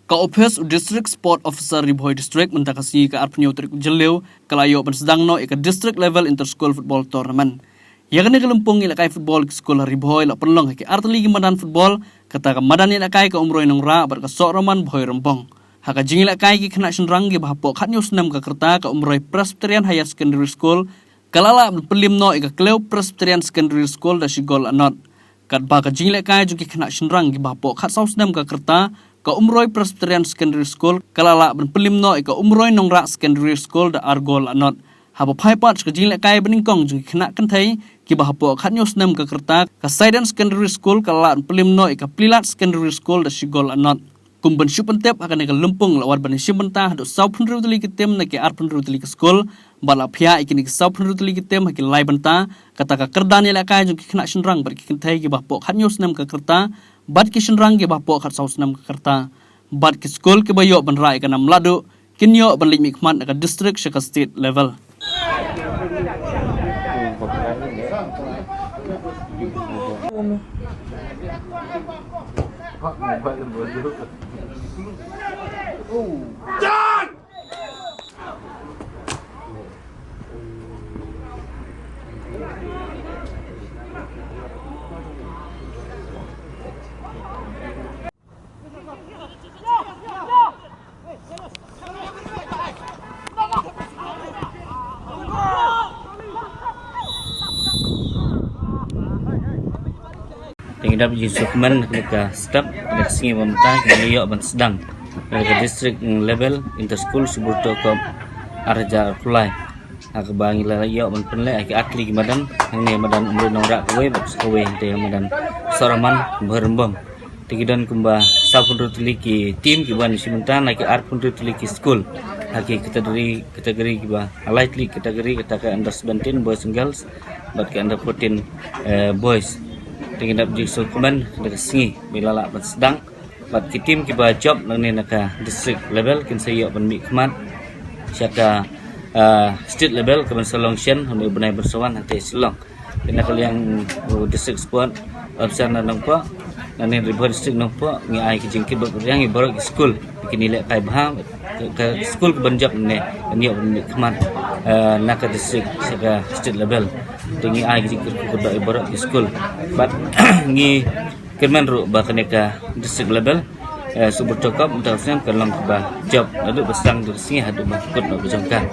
Ka Office District Sport Officer Ribhoi District mentakasi ka arpenyo trik jeleu kalayo sedang no ika district level inter school football tournament. Ya kena kelumpung ila kai football sekolah Ribhoi la penlong ke art ligi madan football kata ka madan ila kai ka umroi nong ra bar ka sok roman Bhoi Rembong. Haka jing ila kai ki kena senrang ge bahpo khat news nam ka kerta ka umroi Presbyterian Higher Secondary School kalala pelim no ika Kleu Presbyterian Secondary School da sigol anot. Kat ba ka jing ila kai ju ki kena senrang ge bahpo khat saus nam ka kerta ka umroi Presbyterian Secondary School kalala pelim no ika umroi nong ra Secondary School da argol anot. Haba pai pat ka jing ila kai beningkong ju ki kena kan thai ki bahpo khat news nam ka kerta ka Sidon Secondary School kalala pelim no ika Plilat Secondary School da sigol anot. Kumban syupentep akan nega lumpung lawar bani syumentah do saupun rutuli kitem na ke arpun rutuli ke skol bala pia ikini saupun rutuli kitem haki lai banta kata ka kerdan ila kai jung ki kena senrang bar ki kentai ki bahpo khat news nam ka kerta bad ki senrang ki bahpo khat saus nam ka kerta bad ki skol ki bayo ban rai kana mladu kinyo ban lik mikmat na ka district shaka state level. John! Yang dapat disukman dekat staf dekat singi pemerintah yang ban sedang dekat district level inter school suburto ke arja kulai ak bangi la yo ban penle ak atli madan ni madan umur nongrak kowe bab kowe te madan soraman berembam tigidan kumba sapun rutuliki tim ki ban simunta nak arpun rutuliki school haki kategori ki ba lightly kategori kata ka under 17 boys and girls but ka under 14 boys dengan dapat disukuman dekat singi bila la sedang bat kitim ki ba job nang ni naka district level kin sayo ban mi khmat syaka state level ke ban solution hanu benai bersawan hati silong kena kalian district sport option nang po nang ni Ribhoi district nang po ngi ai ki jingkit ba yang i borok school bikin nilai kai bah ke school ke ban job ni ni ban mi khmat naka district syaka state level tinggi ai ki jingkit ko ba borok school but ngi kerman ru ba kaneka district level subur cokap untuk sen kalong ba job lalu besang dari sini hadu ba kut no bejongkan